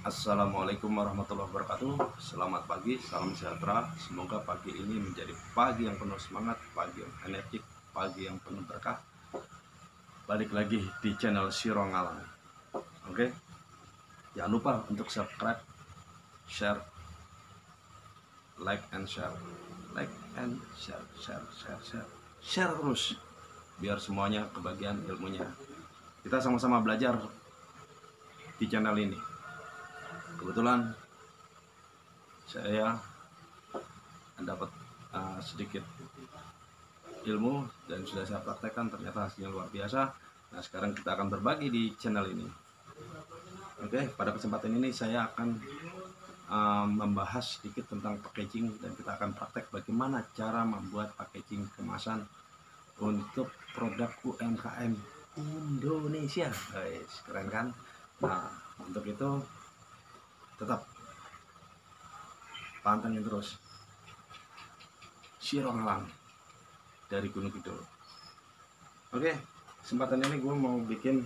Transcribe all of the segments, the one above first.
Assalamualaikum warahmatullahi wabarakatuh. Selamat pagi, salam sejahtera. Semoga pagi ini menjadi pagi yang penuh semangat, pagi yang energik, pagi yang penuh berkah. Balik lagi di channel Siro Ngalang. Oke, jangan lupa untuk subscribe, share, like and share, like and share, share terus, biar semuanya kebagian ilmunya. Kita sama-sama belajar di channel ini. Kebetulan saya dapat sedikit ilmu dan sudah saya praktekkan, ternyata hasilnya luar biasa. Nah, sekarang kita akan berbagi di channel ini. Oke, pada kesempatan ini saya akan membahas sedikit tentang packaging, dan kita akan praktek bagaimana cara membuat packaging kemasan untuk produk UMKM Indonesia. Guys, keren kan? Nah, untuk itu tetap pantengin terus Siro Ngalang dari Gunung Kidul. Oke, kesempatan ini gue mau bikin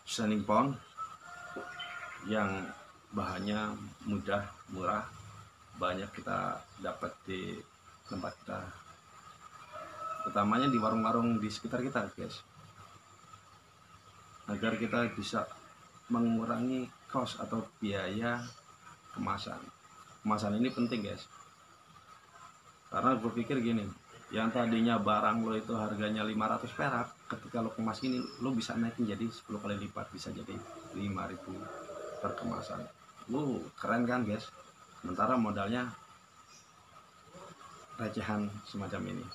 standing pond yang bahannya mudah, murah, banyak kita dapat di tempat kita, utamanya di warung-warung di sekitar kita, guys, agar kita bisa mengurangi cost atau biaya kemasan. Kemasan ini penting, guys, karena gue pikir gini, yang tadinya barang lo itu harganya 500 perak, ketika lo kemas ini lo bisa naikin jadi 10 kali lipat, bisa jadi 5.000 per kemasan. Keren kan, guys? Sementara modalnya recehan semacam ini.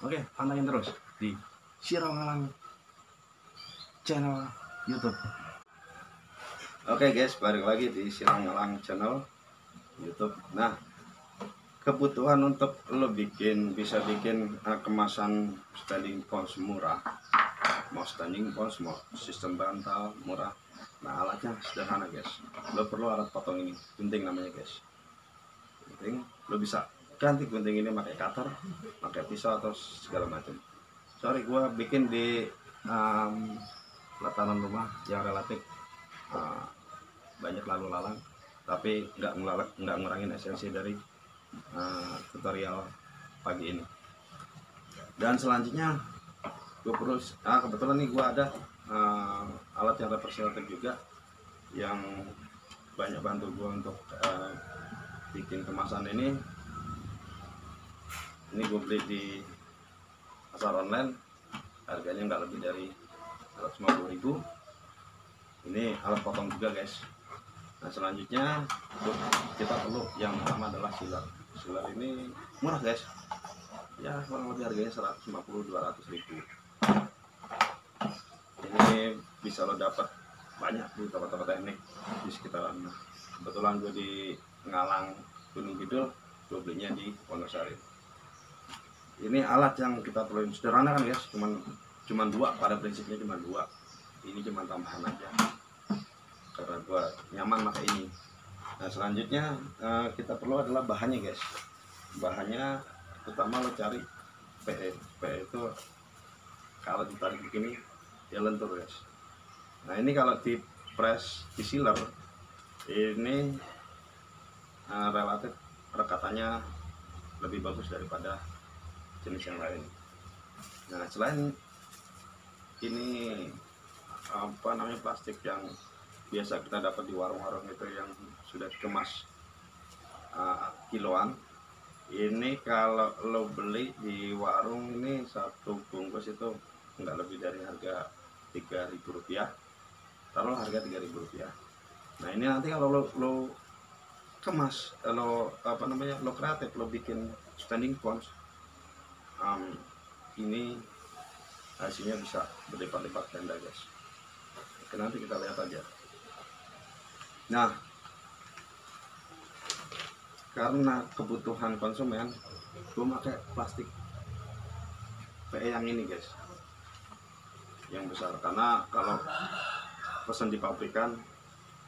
Oke, pantengin terus di Siro Ngalang channel YouTube. Oke guys, balik lagi di Siro Ngalang channel YouTube. Nah, kebutuhan untuk lo bisa bikin kemasan standing pond murah, mau standing pond, mau sistem bantal murah. Nah, alatnya sederhana, guys. Lo perlu alat potong ini, gunting namanya, guys. Gunting, lo bisa ganti gunting ini pakai cutter, pakai pisau atau segala macam. Sorry, gue bikin di pelataran rumah yang relatif banyak lalu lalang, tapi nggak ngurangin esensi dari tutorial pagi ini. Dan selanjutnya gue perlu kebetulan nih gue ada alat yang representatif juga yang banyak bantu gue untuk bikin kemasan ini. Ini gue beli di pasar online, harganya nggak lebih dari 150.000. Ini alat potong juga, guys. Nah, selanjutnya kita perlu yang pertama adalah sealer. Sealer ini murah, guys, ya kurang lebih harganya 150-200.000. Ini bisa lo dapat banyak di toko-toko teknik di sekitaran. Kebetulan gue di Ngalang Gunung Kidul, gue belinya di Wonosari. Ini alat yang kita perlu sederhana kan, guys, cuman dua, pada prinsipnya cuma dua. Ini cuma tambahan aja karena gue nyaman pakai ini. Nah, selanjutnya kita perlu adalah bahannya, guys. Bahannya pertama lo cari PE. PE itu kalau ditarik begini dia lentur, guys. Nah, ini kalau di press di sealer ini relatif rekatannya lebih bagus daripada jenis yang lain. Nah, selain ini plastik yang biasa kita dapat di warung-warung itu yang sudah dikemas kiloan, ini kalau lo beli di warung ini satu bungkus itu nggak lebih dari harga Rp3.000, taruh harga Rp3.000. Nah, ini nanti kalau lo kemas, lo kreatif, lo bikin standing pond, ini hasilnya bisa berlipat-lipat ganda, guys. Oke, nanti kita lihat aja. Nah, karena kebutuhan konsumen, gue pakai plastik PE yang ini, guys, yang besar, karena kalau pesan di pabrikan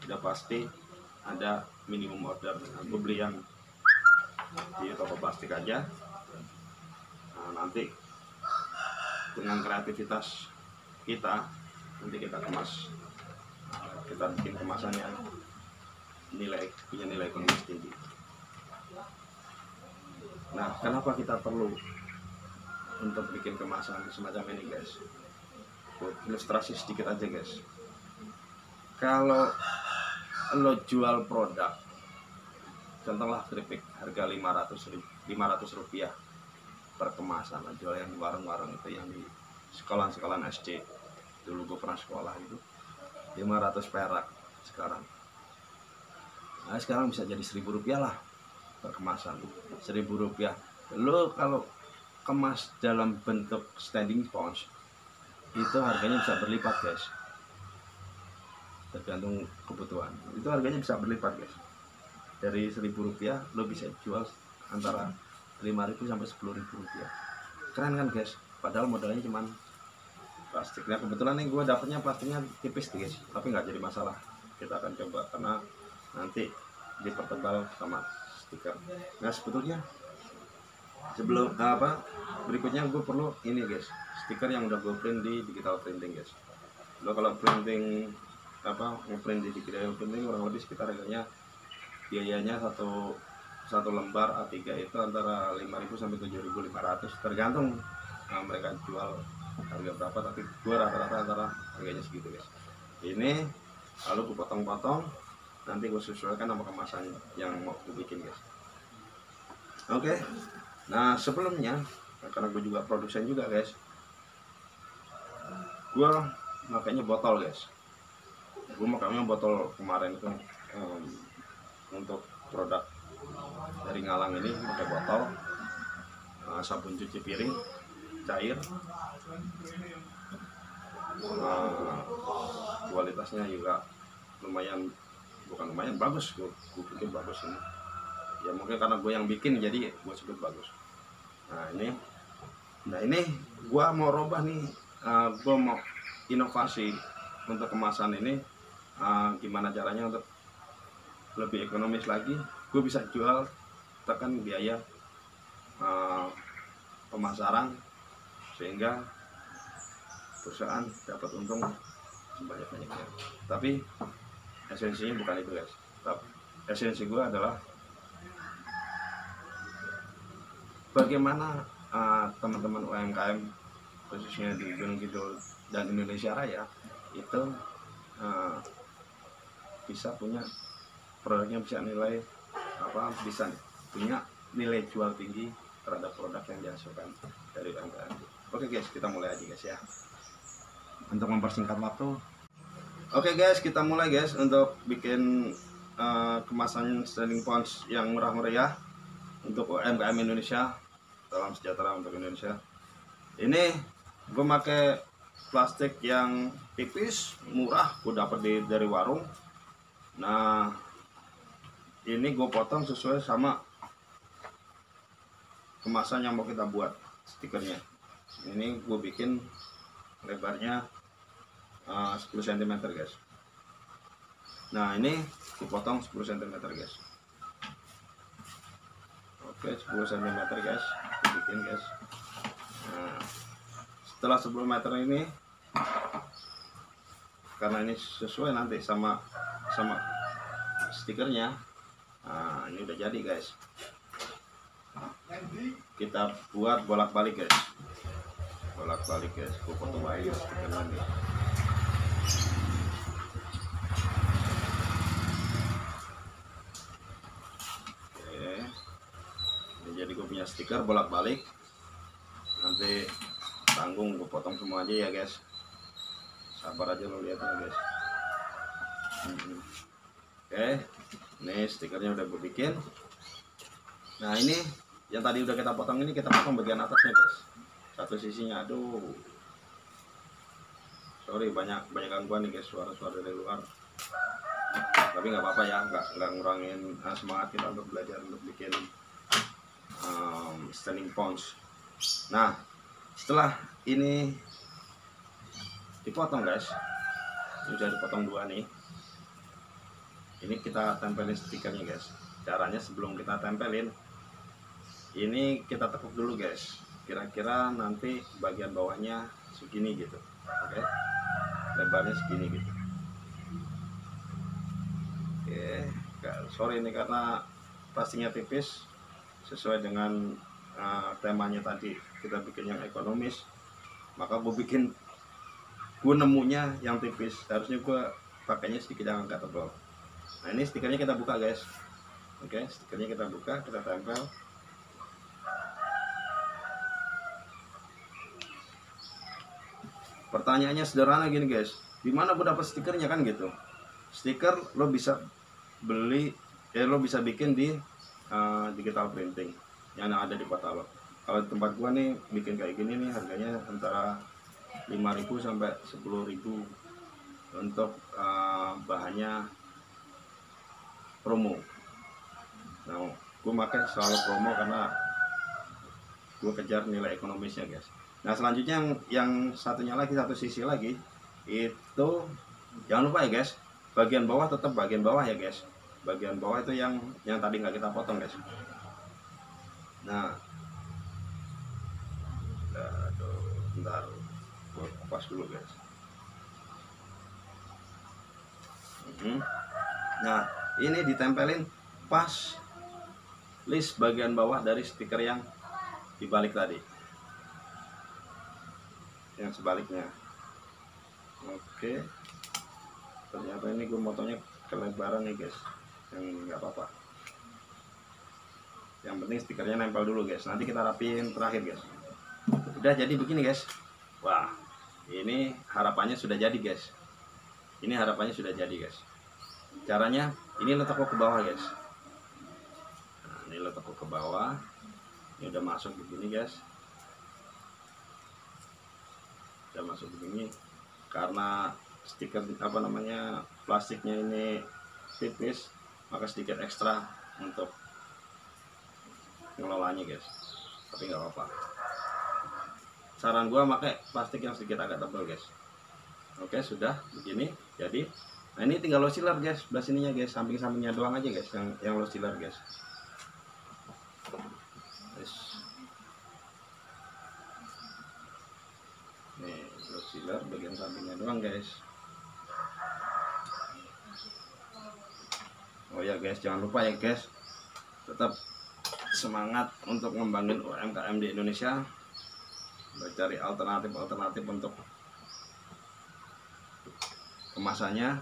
udah pasti ada minimum order. Gue beli yang di toko plastik aja. Nah, nanti dengan kreativitas kita nanti kita kemas kita bikin kemasan yang punya nilai ekonomis tinggi. Nah, kenapa kita perlu untuk bikin kemasan semacam ini guys? Buat ilustrasi sedikit aja guys. Kalau lo jual produk, contohlah keripik harga 500 rupiah per kemasan, lo jual yang di warung-warung itu, yang di sekolah-sekolah SD, dulu gue pernah sekolah itu 500 perak sekarang. Nah, sekarang bisa jadi 1.000 rupiah lah per kemasan. 1.000 rupiah. Lo kalau kemas dalam bentuk standing sponge itu harganya bisa berlipat guys, tergantung kebutuhan. Itu harganya bisa berlipat guys. Dari 1.000 rupiah lo bisa jual antara 5.000 sampai 10.000 rupiah. Keren kan guys? Padahal modalnya cuman plastik. Nah, kebetulan nih gue dapetnya plastiknya tipis nih guys, tapi nggak jadi masalah. Kita akan coba karena nanti dipertebal sama stiker. Nah, sebetulnya sebelum berikutnya gue perlu ini guys, stiker yang udah gue print di digital printing guys. Lo kalau printing ngeprint di digital printing kurang lebih sekitar harganya, biayanya satu lembar A3 itu antara 5.000 sampai 7.500 tergantung mereka jual harga berapa, tapi gue rata-rata antara harganya segitu guys. Ini lalu gue potong-potong, nanti gue sesuaikan sama kemasan yang mau gue bikin guys. Oke. Nah, sebelumnya karena gue juga produsen juga guys, gue makanya botol guys. Gue makanya botol kemarin itu untuk produk dari Ngalang ini pakai botol, sabun cuci piring cair, kualitasnya juga bukan lumayan bagus. Gue pikir bagus ini ya, mungkin karena gue yang bikin jadi gue sebut bagus. Nah ini gue mau robah nih, gue mau inovasi untuk kemasan ini. Gimana caranya untuk lebih ekonomis lagi, gue bisa jual tekan biaya pemasaran sehingga perusahaan dapat untung sebanyak-banyaknya. Tapi esensinya bukan itu guys. Tapi esensi gue adalah bagaimana teman-teman UMKM khususnya di Gunung Kidul dan Indonesia Raya itu bisa punya produknya, bisa punya nilai jual tinggi terhadap produk yang dihasilkan dari UMKM. Oke guys, kita mulai aja guys ya, untuk mempersingkat waktu. Oke guys, kita mulai guys untuk bikin kemasan standing sponge yang murah meriah untuk UMKM Indonesia. Salam sejahtera untuk Indonesia. Ini gue pakai plastik yang tipis, murah, gue dapet dari warung. Nah, ini gue potong sesuai sama kemasan yang mau kita buat stikernya. Ini gue bikin lebarnya 10 cm guys. Nah, ini gue potong 10 cm guys. Oke, 10 cm guys, gue bikin guys. Nah, setelah 10 meter ini, karena ini sesuai nanti sama stikernya. Nah, ini udah jadi guys. Kita buat bolak-balik guys. Bolak-balik guys. Gue potong aja stiker nanti. Oke. Ini jadi gue punya stiker bolak-balik. Nanti tanggung gue potong semua aja ya guys. Sabar aja lo lihatnya guys. Oke, ini stikernya udah gue bikin. Nah, ini yang tadi udah kita potong, ini kita potong bagian atasnya guys, satu sisinya. Aduh, sorry banyak gangguan nih guys, suara-suara dari luar. Tapi nggak apa-apa ya, nggak ngurangin semangat kita untuk belajar untuk bikin standing sponge. Nah, setelah ini dipotong guys, ini udah dipotong dua nih. Ini kita tempelin stikernya guys. Caranya sebelum kita tempelin, ini kita tekuk dulu guys. Kira-kira nanti bagian bawahnya segini gitu. Oke, lebarnya segini gitu. Oke, sorry ini karena plastiknya tipis sesuai dengan temanya tadi kita bikin yang ekonomis, maka gue nemunya yang tipis, harusnya gue pakainya sedikit yang agak tebal. Nah ini stikernya kita buka guys. Oke, stikernya kita buka, kita tempel. Pertanyaannya sederhana gini guys, dimana gue dapat stikernya kan gitu. Stiker lo bisa beli, lo bisa bikin di digital printing yang ada di kota lo. Kalau di tempat gua nih bikin kayak gini nih harganya antara 5.000 sampai 10.000 untuk bahannya promo. Nah, gua pakai selalu promo karena gua kejar nilai ekonomisnya guys. Nah selanjutnya yang satunya lagi, satu sisi lagi itu jangan lupa ya guys, bagian bawah tetap bagian bawah ya guys. Bagian bawah itu yang tadi nggak kita potong guys. Nah, bentar, gue kupas dulu guys. Nah, ini ditempelin pas list bagian bawah dari stiker yang dibalik tadi, yang sebaliknya. Oke, ternyata ini gue motonya kelebaran nih guys, yang nggak apa-apa. Yang penting stikernya nempel dulu guys, nanti kita rapiin terakhir guys. Udah jadi begini guys. Wah, ini harapannya sudah jadi guys. Ini harapannya sudah jadi guys. Caranya, ini letak ke bawah guys. Nah, ini letak ke bawah. Ini udah masuk begini guys. Udah masuk begini. Karena stiker plastiknya ini tipis, maka sedikit ekstra untuk ngelolanya guys, tapi nggak apa-apa. Saran gua pakai plastik yang sedikit agak tebal guys. Oke, sudah begini jadi. Nah ini tinggal lo sealer guys, sebelah sininya guys, samping-sampingnya doang aja guys yang lo sealer guys. Nih lo sealer bagian sampingnya doang guys. Oh ya guys, jangan lupa ya guys, tetap semangat untuk ngembangin UMKM di Indonesia, mencari alternatif untuk kemasannya.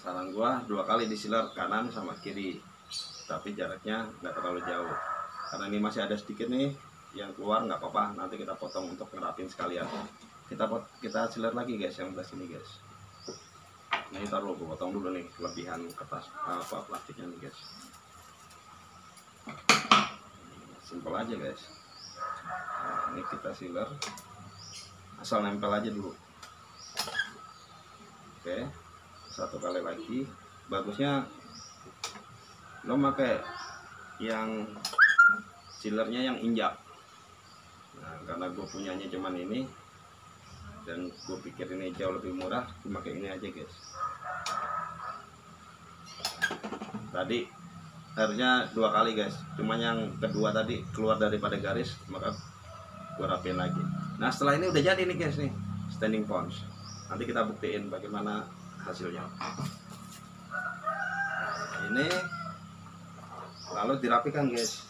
Saran gua 2 kali disiler kanan sama kiri, tapi jaraknya nggak terlalu jauh karena ini masih ada sedikit nih yang keluar. Nggak apa-apa, nanti kita potong untuk ngerapin sekalian. Kita siler lagi guys yang belah sini guys. Nah ini taruh, gue potong dulu nih kelebihan kertas plastiknya nih guys. Simpel aja guys. Nah, ini kita sealer, asal nempel aja dulu. Oke, 1 kali lagi. Bagusnya lo pakai yang sealernya yang injak. Nah karena gue punyanya cuman ini dan gue pikir ini jauh lebih murah, gue pakai ini aja guys. Tadi harusnya 2 kali guys, cuma yang kedua tadi keluar daripada garis, maka gue rapiin lagi. Nah setelah ini udah jadi nih guys nih standing ponds. Nanti kita buktiin bagaimana hasilnya. Ini lalu dirapikan guys.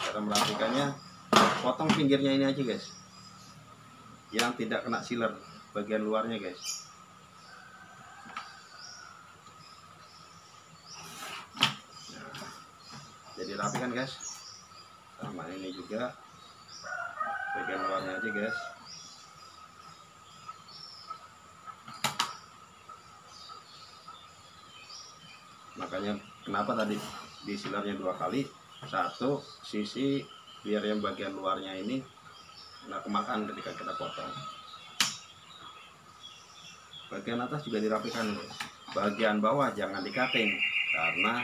Cara merapikannya, potong pinggirnya ini aja guys, yang tidak kena sealer bagian luarnya guys. Nah, jadi rapi kan guys. Sama ini juga bagian luarnya aja guys. Makanya kenapa tadi di sealernya 2 kali, satu sisi biar yang bagian luarnya ini nggak kemakan ketika kita potong. Bagian atas juga dirapikan guys. Bagian bawah jangan di cutting karena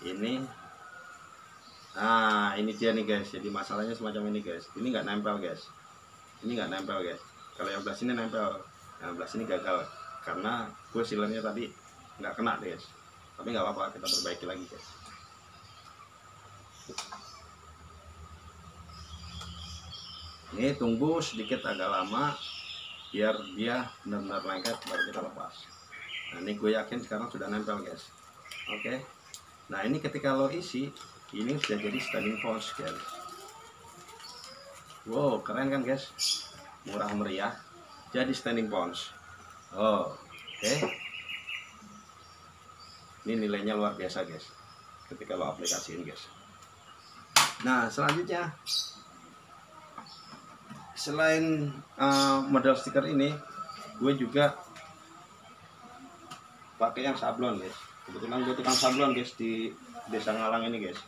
ini, nah ini dia nih guys. Jadi masalahnya semacam ini guys, ini nggak nempel guys, ini nggak nempel guys. Kalau yang belah sini nempel, yang belah sini gagal karena gue sealernya tadi nggak kena guys. Tapi nggak apa-apa, kita perbaiki lagi guys. Ini tunggu sedikit agak lama biar dia benar-benar lengket, baru kita lepas. Nah ini gue yakin sekarang sudah nempel guys. Oke. Nah ini ketika lo isi, ini sudah jadi standing post guys. Wow, keren kan guys, murah meriah jadi standing post. Oh, oke. Ini nilainya luar biasa guys ketika lo aplikasiin guys. Nah selanjutnya, selain model stiker ini, gue juga pakai yang sablon guys. Kebetulan gue tukang sablon guys di Desa Ngalang ini guys.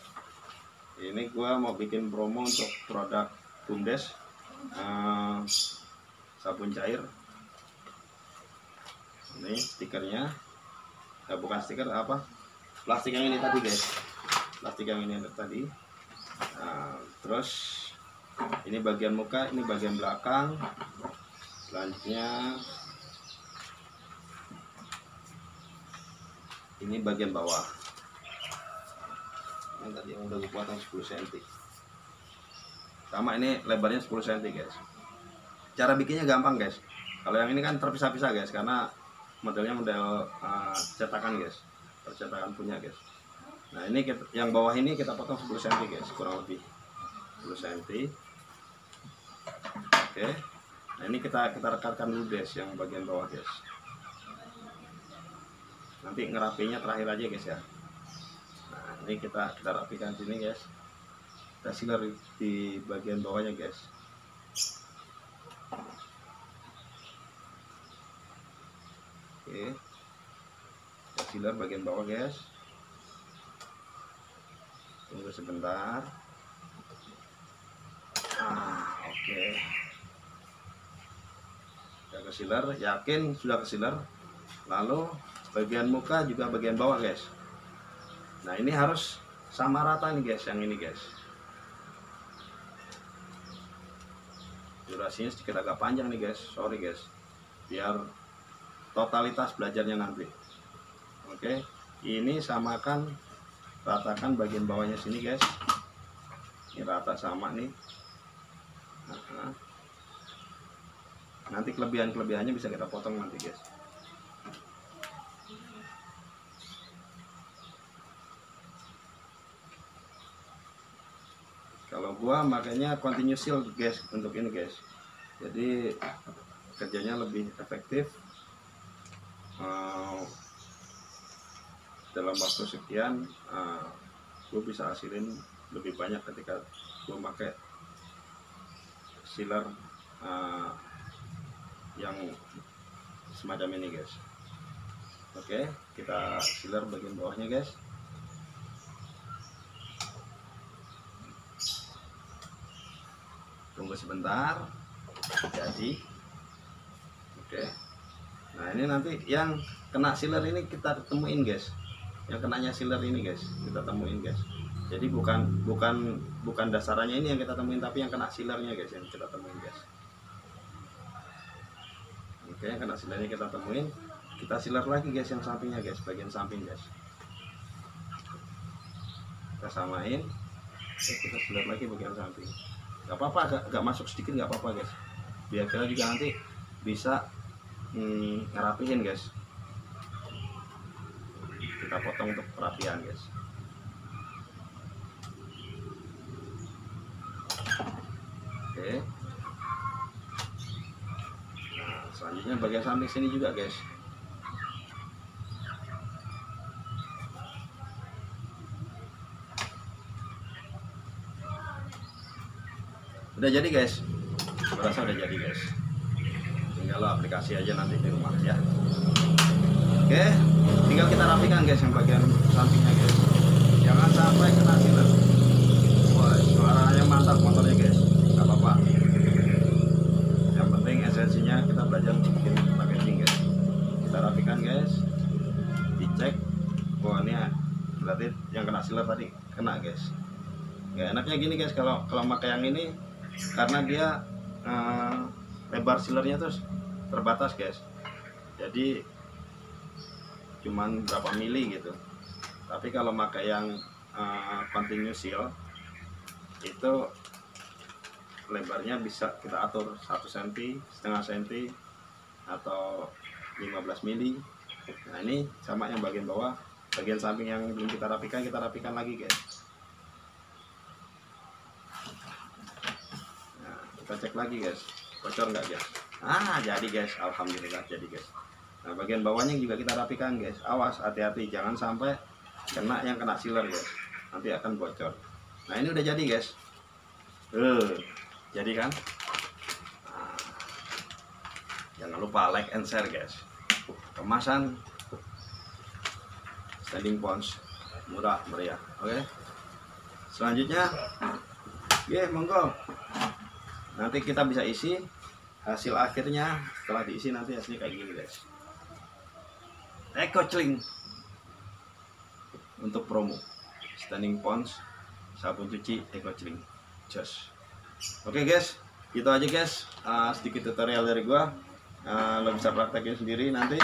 Ini gue mau bikin promo untuk produk Bumdes, sabun cair. Ini stikernya, bukan stiker, apa, plastik yang ini tadi guys, plastik yang ini tadi. Terus ini bagian muka, ini bagian belakang. Selanjutnya ini bagian bawah. Ini tadi yang udah gue potong 10 cm. Sama ini lebarnya 10 cm guys. Cara bikinnya gampang guys. Kalau yang ini kan terpisah-pisah guys, karena modelnya model cetakan guys, percetakan punya guys. Nah ini yang bawah ini kita potong 10 cm guys, kurang lebih 10 cm. Oke. Nah ini kita rekatkan dulu guys yang bagian bawah guys. Nanti ngerapinya terakhir aja guys ya. Nah ini kita rapikan sini guys. Kita sealer di bagian bawahnya guys. Oke, kita sealer bagian bawah guys. Tunggu sebentar. Oke. Kita ke sealer, yakin sudah ke sealer. Lalu bagian muka juga bagian bawah guys. Nah ini harus sama rata nih guys, yang ini guys. Durasinya sedikit agak panjang nih guys, sorry guys, biar totalitas belajarnya nanti. Oke, ini samakan, ratakan bagian bawahnya sini guys. Ini rata sama nih. Nanti kelebihannya bisa kita potong nanti guys. Kalau gua makanya continuous seal guys untuk ini guys. Jadi kerjanya lebih efektif. Dalam waktu sekian gue bisa hasilin lebih banyak ketika gue pakai sealer yang semacam ini guys. Oke, kita sealer bagian bawahnya guys. Tunggu sebentar, jadi oke. Nah ini nanti yang kena sealer ini kita temuin guys, yang kenanya sealer ini guys kita temuin guys. Jadi bukan dasarannya ini yang kita temuin, tapi yang kena sealernya guys yang kita temuin guys. Oke, yang kena sealernya kita temuin, kita sealer lagi guys yang sampingnya guys, bagian samping guys. Kita samain, kita sealer lagi bagian samping. Gak apa-apa, agak masuk sedikit gak apa-apa guys, biar kita juga nanti bisa ngerapihin guys. Kita potong untuk perapian guys. Oke. Nah selanjutnya bagian samping sini juga guys. Udah jadi guys, merasa udah jadi guys. Tinggal lo aplikasi aja nanti di rumah ya. Oke, tinggal kita rapikan guys yang bagian sampingnya guys. Jangan sampai kena sealer. Wah, suaranya mantap motornya guys. Gak apa-apa. Yang penting esensinya kita belajar bikin packaging guys. Kita rapikan guys. Dicek. Wah ini berarti yang kena sealer tadi kena guys. Gak enaknya gini guys, kalau pakai yang ini, karena dia lebar sealernya terus terbatas guys, jadi cuman berapa mili gitu. Tapi kalau pakai yang continuous seal itu lebarnya bisa kita atur 1 cm, setengah cm, atau 15 mili. Nah ini sama yang bagian bawah, bagian samping yang belum kita rapikan lagi guys. Nah, kita cek lagi guys, bocor nggak guys? Ah jadi guys, alhamdulillah jadi guys. Nah bagian bawahnya juga kita rapikan guys. Awas, hati-hati jangan sampai kena yang kena sealer guys, nanti akan bocor. Nah ini udah jadi guys. Jadi kan? Nah, jangan lupa like and share guys. Kemasan standing pons murah meriah. Oke. Selanjutnya, monggo. Nanti kita bisa isi hasil akhirnya. Setelah diisi nanti hasilnya kayak gini guys. EcoCling untuk promo standing pons sabun cuci EcoCling just. Oke guys, gitu aja guys. Sedikit tutorial dari gua. Lo bisa praktekin sendiri nanti.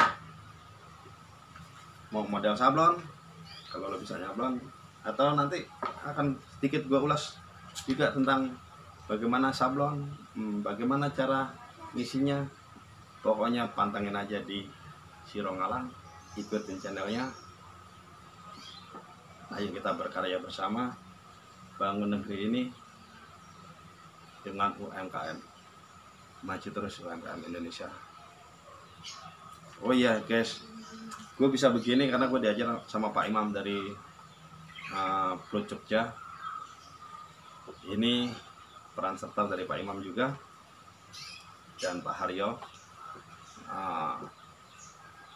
Mau model sablon, kalau lo bisa nyablon, atau nanti akan sedikit gua ulas juga tentang bagaimana sablon, bagaimana cara ngisinya. Pokoknya pantengin aja di Siro Ngalang, ikutin channelnya. Ayo kita berkarya bersama bangun negeri ini dengan UMKM, maju terus UMKM Indonesia. Oh iya guys, gue bisa begini karena gue diajar sama Pak Imam dari Plut Jogja. Ini peran serta dari Pak Imam juga dan Pak Haryo,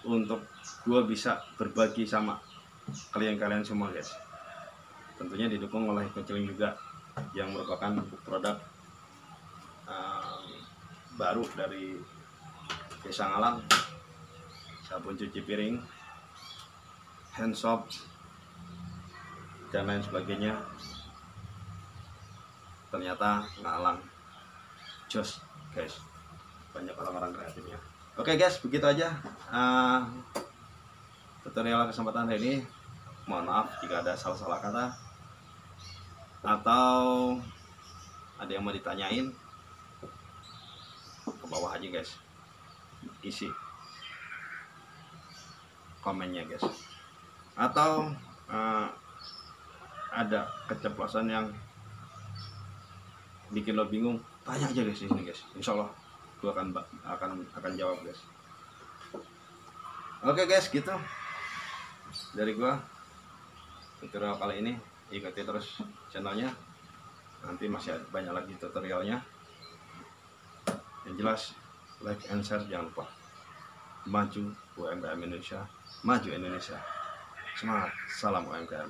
untuk gue bisa berbagi sama kalian semua guys. Tentunya didukung oleh EcoCling juga, yang merupakan produk baru dari Desa Ngalang, sabun cuci piring, hand soap, dan lain sebagainya. Ternyata Ngalang jos guys, banyak orang-orang kreatifnya. Oke guys, begitu aja tutorial kesempatan hari ini. Mohon maaf jika ada salah-salah kata atau ada yang mau ditanyain, ke bawah aja guys, isi komennya guys. Atau ada keceplosan yang bikin lo bingung, tanya aja guys di sini guys. Insya Allah gue akan jawab guys. Oke guys, gitu dari gue tutorial kali ini. Ikuti terus channelnya, nanti masih ada banyak lagi tutorialnya. Yang jelas like and share, jangan lupa. Maju UMKM Indonesia, maju Indonesia. Semangat, salam UMKM.